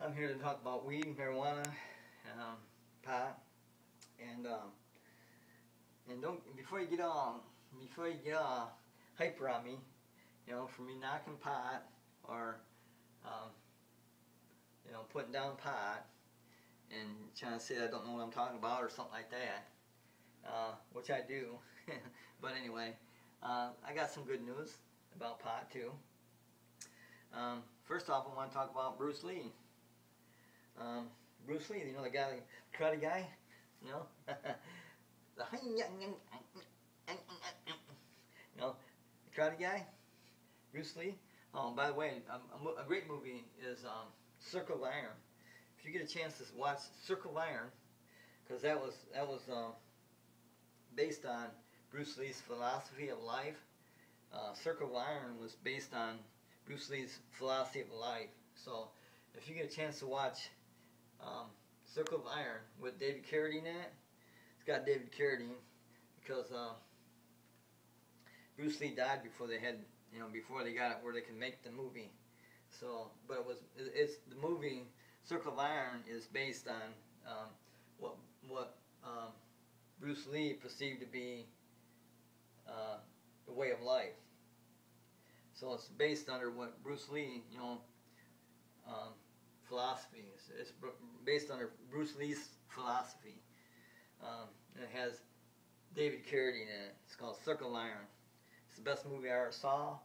I'm here to talk about weed, marijuana, pot, and don't before you get all hyper on me, for me knocking pot or um, putting down pot and trying to say I don't know what I'm talking about or something like that, which I do. But anyway, I got some good news about pot too. First off, I want to talk about Bruce Lee. Bruce Lee, the guy, the karate guy, the the karate guy, Bruce Lee. By the way, a great movie is Circle of Iron. If you get a chance to watch Circle of Iron, because that was based on Bruce Lee's philosophy of life. Circle of Iron was based on Bruce Lee's philosophy of life. So if you get a chance to watch Circle of Iron with David Carradine in it, it's got David Carradine because Bruce Lee died before they had, before they got it where they can make the movie. So, but it's the movie Circle of Iron is based on what Bruce Lee perceived to be the way of life. So it's based under what Bruce Lee, philosophy is. It's based under Bruce Lee's philosophy. And it has David Carradine in it. It's called Circle of Iron. It's the best movie I ever saw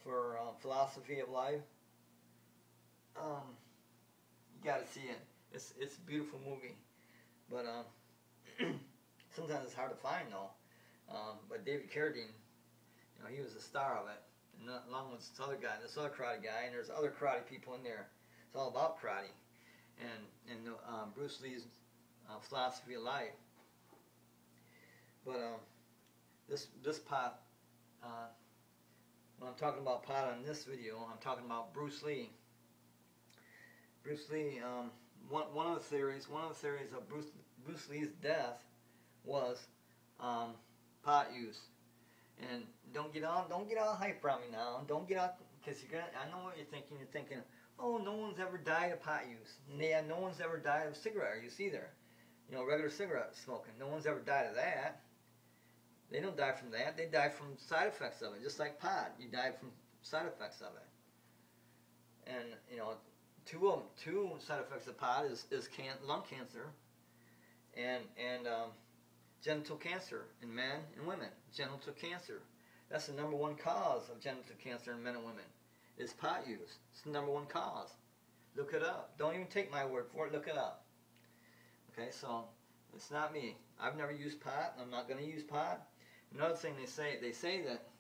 for philosophy of life. You got to see it. It's a beautiful movie, but sometimes it's hard to find though. But David Carradine, he was the star of it, and along with this other guy, this other karate guy, and there's other karate people in there. It's all about karate, and Bruce Lee's philosophy of life. But this pot, when I'm talking about pot on this video, I'm talking about Bruce Lee. Bruce Lee, one of the theories of Bruce Lee's death was pot use. And don't get all hype around me now. Don't get out, because I know what you're thinking. You're thinking, oh, no one's ever died of pot use. Yeah, no one's ever died of cigarette use either. Regular cigarette smoking. No one's ever died of that. They don't die from that. They die from side effects of it. Just like pot, you die from side effects of it. And two side effects of pot is lung cancer and genital cancer in men and women. Genital cancer. That's the #1 cause of genital cancer in men and women. Is pot use. It's the #1 cause. Look it up. Don't even take my word for it. Look it up. Okay, so it's not me. I've never used pot. I'm not going to use pot. Another thing they say that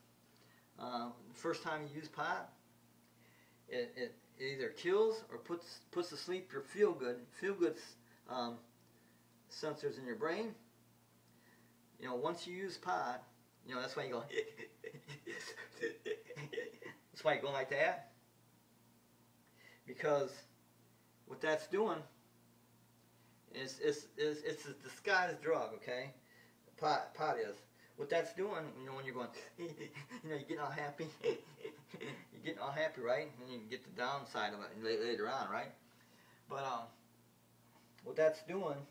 the first time you use pot, it either kills or puts to sleep your feel good sensors in your brain. Once you use pot, that's why you go. That's why you go like that. Because what that's doing is it's a disguised drug. Okay, pot is. What that's doing, when you're going, you're getting all happy. You're getting all happy, right? And you can get the downside of it later on, right? But what that's doing,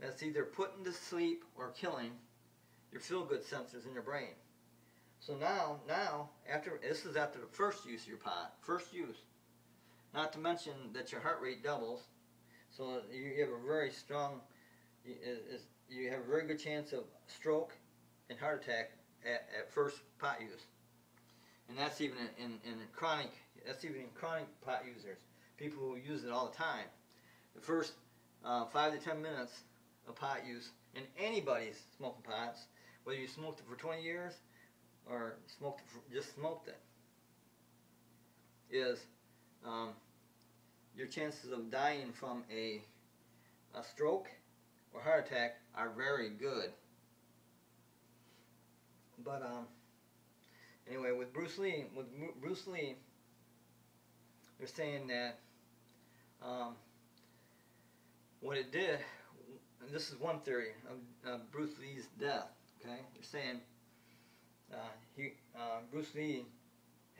that's either putting to sleep or killing your feel-good sensors in your brain. So now, this is after the first use of your pot, first use. Not to mention that your heart rate doubles, so you have a very strong, you have a very good chance of stroke and heart attack at first pot use. And that's even in chronic pot users, people who use it all the time. The first 5 to 10 minutes of pot use, and anybody's smoking pots, whether you smoked it for 20 years or just smoked it, is your chances of dying from a stroke or heart attack are very good. But anyway, with Bruce Lee, they're saying that what it did, and this is one theory of Bruce Lee's death. Okay, they're saying Bruce Lee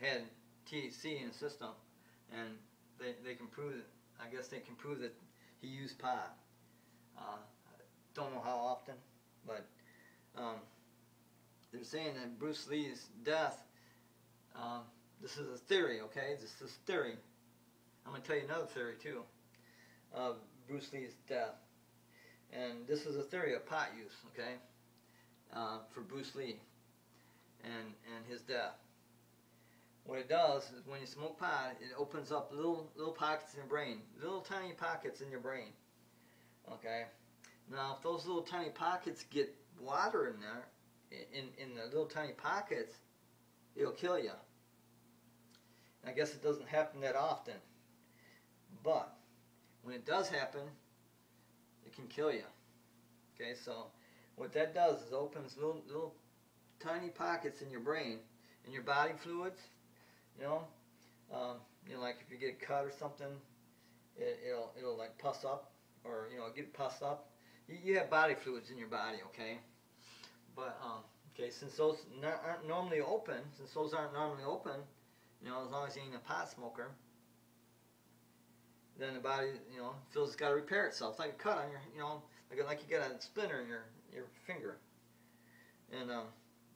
had THC in his system, and they can prove I guess they can prove that he used pot. Don't know how often, but they're saying that Bruce Lee's death, this is a theory, okay? This is theory. I'm going to tell you another theory too of Bruce Lee's death. And this is a theory of pot use, okay? For Bruce Lee and his death. What it does is when you smoke pot, it opens up little pockets in your brain, little tiny pockets in your brain. Okay. Now, if those little tiny pockets get water in there, in the little tiny pockets, it'll kill you. I guess it doesn't happen that often, but when it does happen, it can kill you. Okay, so what that does is opens little tiny pockets in your brain, in your body fluids. You know, like if you get a cut or something, it'll like pus up, or get pus up. You have body fluids in your body, okay? But okay, since those aren't normally open, as long as you ain't a pot smoker, then the body, feels it's got to repair itself. It's like a cut on your, like you got a splinter in your finger, and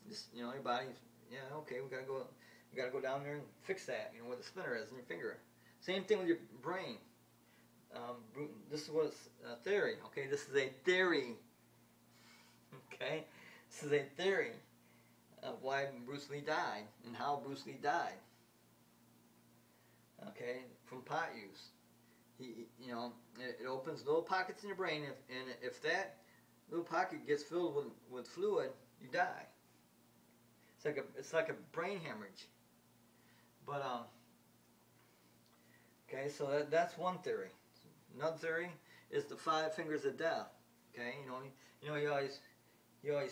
just your body, okay, we gotta go down there and fix that, where the splinter is in your finger. Same thing with your brain. This is what's a theory. Okay, this is a theory. Okay, this is a theory of why Bruce Lee died and how Bruce Lee died. Okay, from pot use. It opens little pockets in your brain, and if that little pocket gets filled with fluid, you die. It's like a brain hemorrhage. But okay, so that's one theory. Another theory is the 5 fingers of death. Okay, you always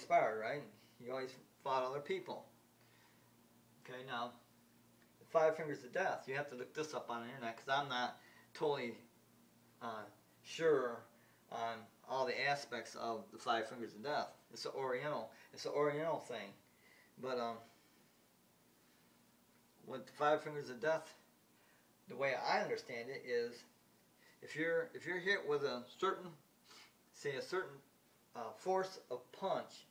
sparred, right? You always fought other people. Okay, now the 5 fingers of death. You have to look this up on the internet because I'm not totally sure on all the aspects of the 5 fingers of death. It's an Oriental thing. But with the 5 fingers of death, the way I understand it is, if you're hit with a certain force of punch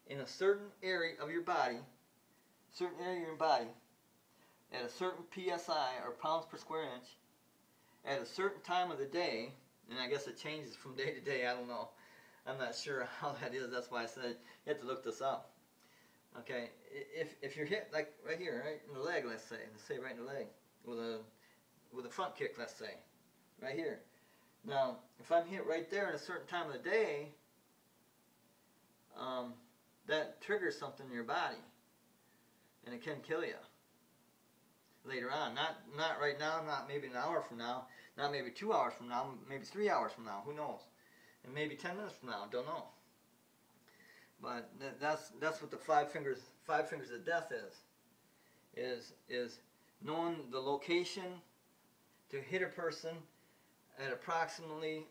in a certain area of your body, at a certain psi or pounds per square inch, at a certain time of the day, and I guess it changes from day to day. I don't know. I'm not sure how that is. That's why I said you have to look this up. Okay, if you're hit like right here, right in the leg, let's say right in the leg, with a front kick, let's say, right here. Now, if I'm hit right there at a certain time of the day, that triggers something in your body, and it can kill you later on. Not right now, not maybe an hour from now, not maybe 2 hours from now, maybe 3 hours from now. Who knows? And maybe 10 minutes from now. Don't know. But that's what the 5 fingers of death is knowing the location to hit a person at approximately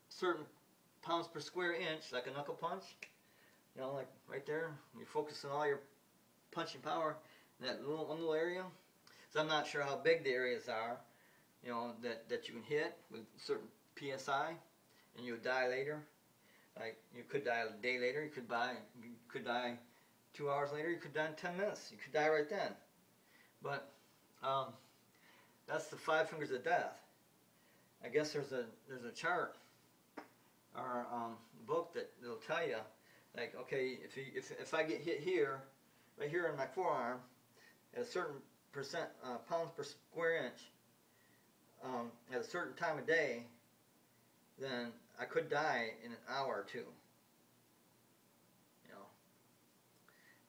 certain pounds per square inch, like a knuckle punch. Like right there, you're focusing all your punching power in that one little area. So I'm not sure how big the areas are, that you can hit with certain psi, and you'll die later. Like you could die a day later, you could die 2 hours later, you could die in 10 minutes, you could die right then. But that's the 5 fingers of death. I guess there's a chart or book that will tell you, like, okay, if I get hit here, right here in my forearm, at a certain pounds per square inch, at a certain time of day, then I could die in an hour or two.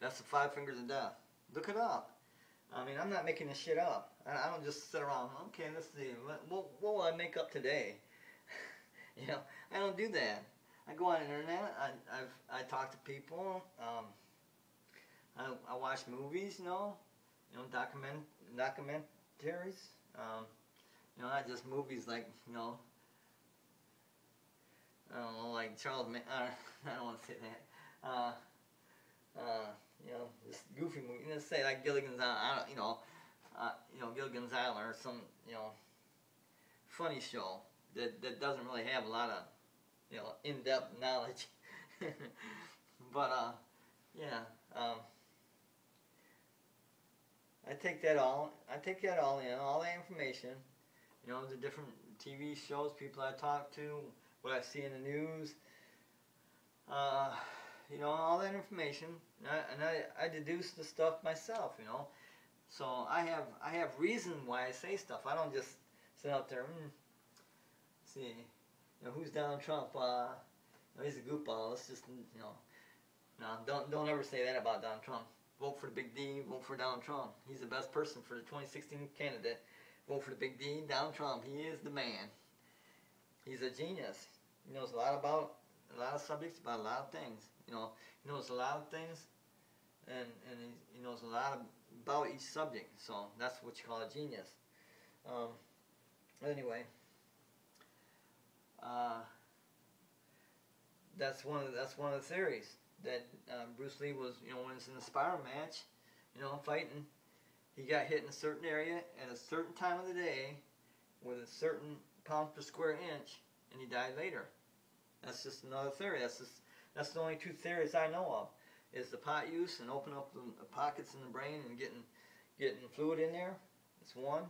That's the 5 fingers of death. Look it up. I mean, I'm not making this shit up. I don't just sit around, okay, let's see, what will I make up today? I don't do that. I go on the internet, I talk to people, I watch movies, documentaries, not just movies like, I don't know, like Charles Manson, I don't want to say that, this goofy movie, let's say like Gilligan's Island, Gilligan's Island or some, funny show that doesn't really have a lot of, you know, in-depth knowledge. But yeah, I take that all in, all that information, you know, the different TV shows, people I talk to, what I see in the news, you know, all that information, and I deduce the stuff myself, you know. So I have reason why I say stuff. I don't just sit out there, see, you know, who's Donald Trump? You know, he's a goofball. Let's just, you know, no, don't ever say that about Donald Trump. Vote for the Big D. Vote for Donald Trump. He's the best person for the 2016 candidate. Vote for the Big D. Donald Trump. He is the man. He's a genius. He knows a lot about a lot of subjects, about a lot of things. You know, he knows a lot of things, and he knows a lot about each subject. So that's what you call a genius. Anyway, that's one of the theories that Bruce Lee was, you know, when it's in the sparring match, you know, fighting, he got hit in a certain area at a certain time of the day with a certain pound per square inch, and he died later. That's just another theory. That's the only two theories I know of, is the pot use and open up the pockets in the brain and getting fluid in there. That's one.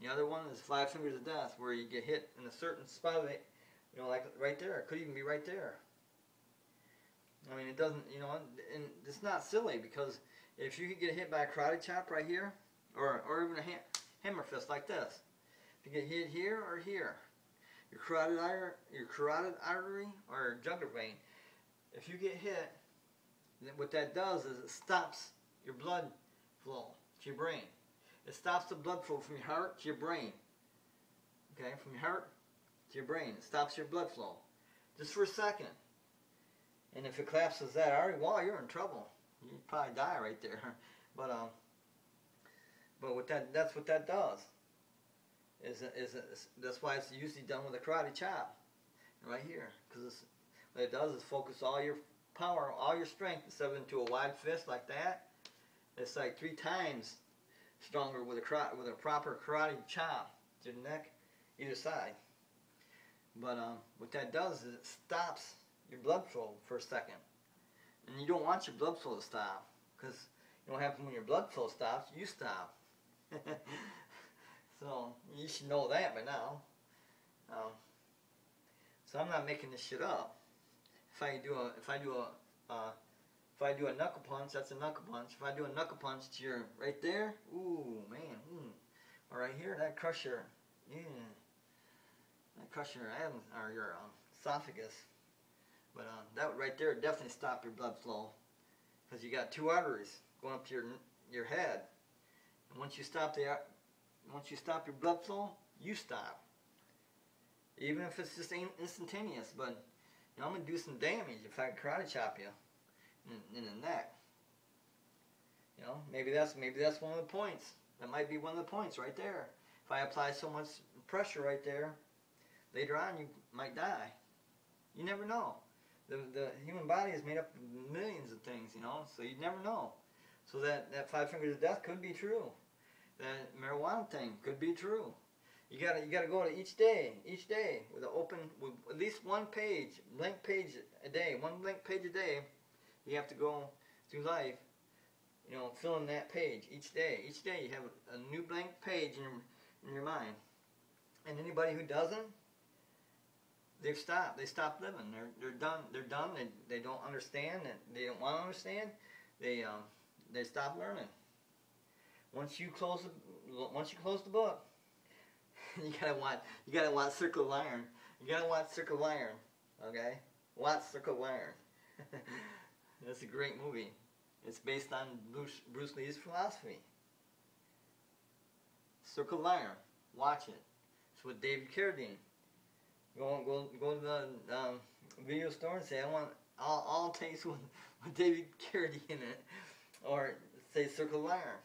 The other one is 5 fingers of death, where you get hit in a certain spot of it, you know, like right there. It could even be right there. I mean, it doesn't, you know, and it's not silly, because if you could get hit by a karate chop right here, or even a hammer fist like this, if you get hit here or here, your carotid artery or jugular vein, if you get hit, then what that does is it stops your blood flow to your brain. It stops the blood flow from your heart to your brain. Okay, from your heart to your brain. It stops your blood flow, just for a second. And if it collapses that artery, well, you're in trouble. You'd probably die right there. But that's what that does. That's why it's usually done with a karate chop, right here. Because what it does is focus all your power, all your strength, instead of into a wide fist like that. It's like 3 times stronger with a proper karate chop to the neck, either side. But what that does is it stops your blood flow for a second, and you don't want your blood flow to stop, because you know what happens when your blood flow stops? You stop. So you should know that by now. So I'm not making this shit up. If I do a knuckle punch, that's a knuckle punch. If I do a knuckle punch to your right there, ooh man, or right here, that crush your, that crush your or your esophagus. But that right there would definitely stop your blood flow, because you got 2 arteries going up to your head. And once you stop your blood flow, you stop. Even if it's just instantaneous, but you know, I'm gonna do some damage if I karate chop you in the neck. You know, maybe that's one of the points. That might be one of the points right there. If I apply so much pressure right there, later on you might die. You never know. The human body is made up of millions of things, you know, so you never know. So that 5 fingers of death could be true. That marijuana thing could be true. You gotta go to each day with at least one blank page a day, one blank page a day. You have to go through life, you know, filling that page each day. Each day you have a new blank page in your mind. And anybody who doesn't, they stop living. They're done. They don't understand. They don't want to understand. They stop learning. Once you close the book, you gotta watch Circle of Iron. You gotta watch Circle of Iron. Okay, watch Circle of Iron. That's a great movie. It's based on Bruce Lee's philosophy. Circle of Iron. Watch it. It's with David Carradine. Go to the video store and say, I want all tapes with David Carradine in it, or say Circle of Iron,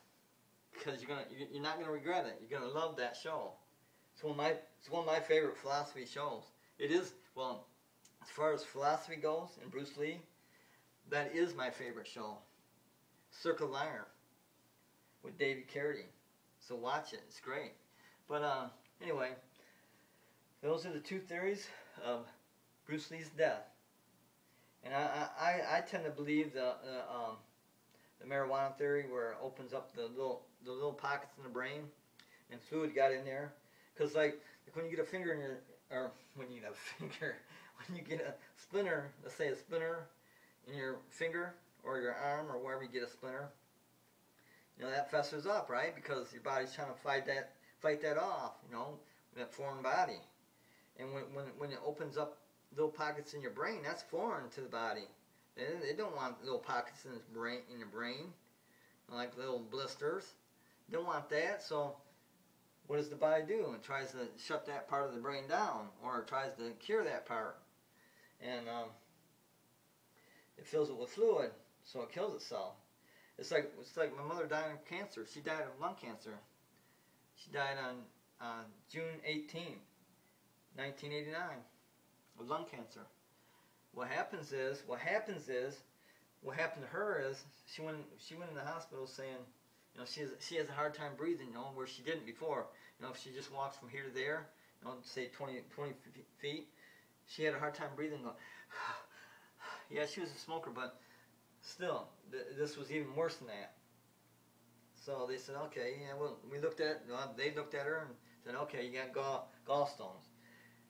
because you're not gonna regret it. You're gonna love that show. It's one of my favorite philosophy shows. It is, well, as far as philosophy goes, and Bruce Lee, that is my favorite show. Circle of Iron with David Carradine. So watch it. It's great. But anyway, Those are the two theories of Bruce Lee's death. And I tend to believe the marijuana theory, where it opens up the little pockets in the brain and fluid got in there. Because like when you get a finger in your, or when you get a finger, when you get a splinter, let's say a splinter in your finger or your arm or wherever you get a splinter, you know, that festers up, right? Because your body's trying to fight that off, you know, that foreign body. And when it opens up little pockets in your brain, that's foreign to the body. They don't want little pockets in your brain, like little blisters. They don't want that. So what does the body do? It tries to shut that part of the brain down, or it tries to cure that part, and it fills it with fluid, so it kills itself. It's like my mother died of cancer. She died of lung cancer. She died on June 18, 1989, of lung cancer. What happened to her is she went in the hospital saying, you know, she has a hard time breathing, you know, where she didn't before. You know, if she just walks from here to there, you know, say 20 feet, she had a hard time breathing. Going, yeah, she was a smoker, but still, this was even worse than that. So they said, okay, yeah, well, they looked at her and said, okay, you got gallstones.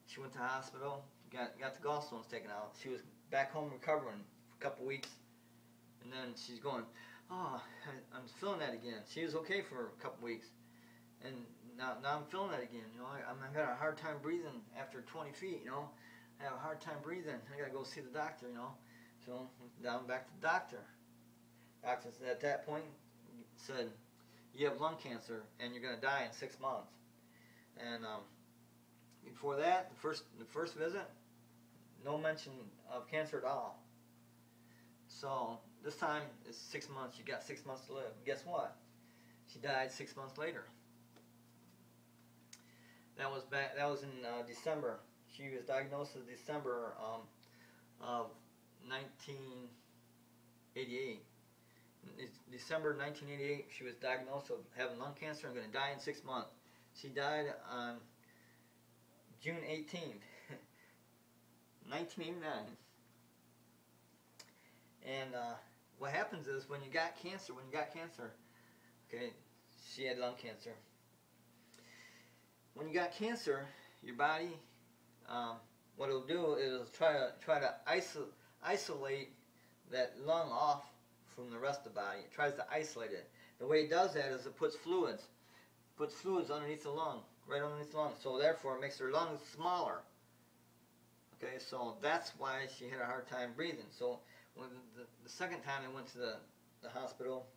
She went to the hospital, got the gallstones taken out. She was back home recovering for a couple weeks, and then she's going, oh, I'm feeling that again. She was okay for a couple weeks, and now I'm feeling that again. You know, I've got a hard time breathing after 20 feet. You know, I have a hard time breathing. I gotta go see the doctor. You know, so down back to the doctor. Doctor at that point said, you have lung cancer and you're gonna die in 6 months. And before that, the first visit, no mention of cancer at all. So this time it's 6 months. You got 6 months to live. Guess what? She died 6 months later. That was in December. She was diagnosed in December of 1988. December 1988, she was diagnosed with having lung cancer and going to die in 6 months. She died on June 18th, 1989. And what happens is when you got cancer, okay, she had lung cancer. When you got cancer, your body, what it'll do is try to isolate that lung off from the rest of the body. It tries to isolate it. The way it does that is it puts fluids underneath the lung, right underneath the lung. So therefore, it makes her lungs smaller. Okay, so that's why she had a hard time breathing. So when the second time they went to the hospital,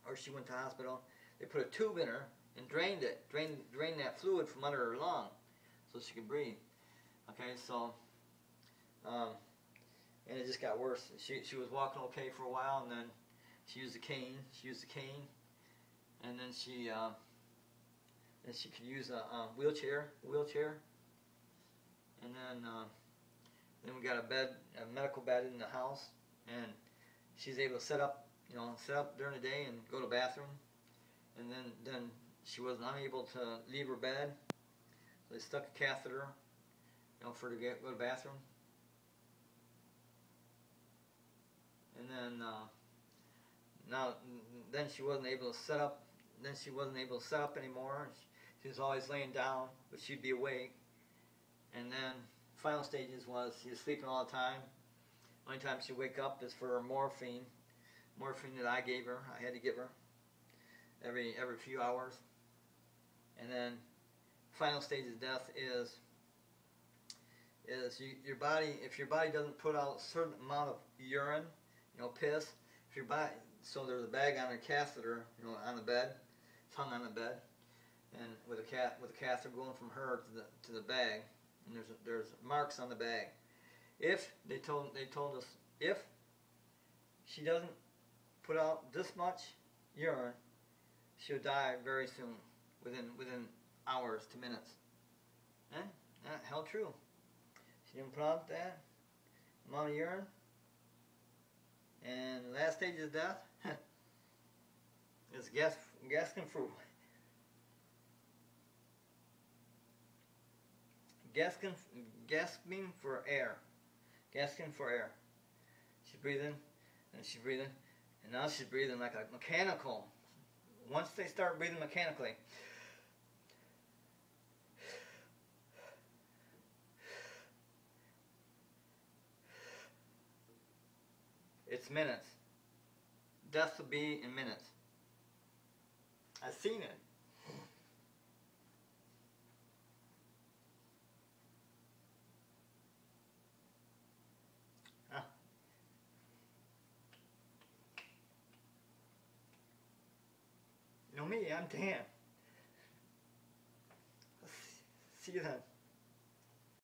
or she went to the hospital, they put a tube in her and drained that fluid from under her lung, so she could breathe. Okay, so and it just got worse. She was walking okay for a while, and then she used a cane. And then she could use a wheelchair. And then we got a medical bed in the house, and she's able to sit up during the day and go to the bathroom. And then she was unable to leave her bed, so they stuck a catheter, for her to go to the bathroom. And then then she wasn't able to sit up. Then she wasn't able to sit up anymore. She was always laying down, but she'd be awake. And then final stages was she was sleeping all the time. Only time she'd wake up is for morphine that I gave her. I had to give her every few hours. And then final stage of death is your body. If your body doesn't put out a certain amount of urine, piss. If your body, so there's a bag on a catheter, on the bed. It's hung on the bed, and with a catheter going from her to the bag, and there's marks on the bag. If they told us, if she doesn't put out this much urine, she'll die very soon, within hours to minutes. And that held true. She didn't put out that amount of urine. And the last stage of death is gasping for gasping for air. Gasping for air. She's breathing, and she's breathing, and now she's breathing like a mechanical. Once they start breathing mechanically, it's minutes. Death will be in minutes. I've seen it. Ah. You know me, I'm Dan. See you then.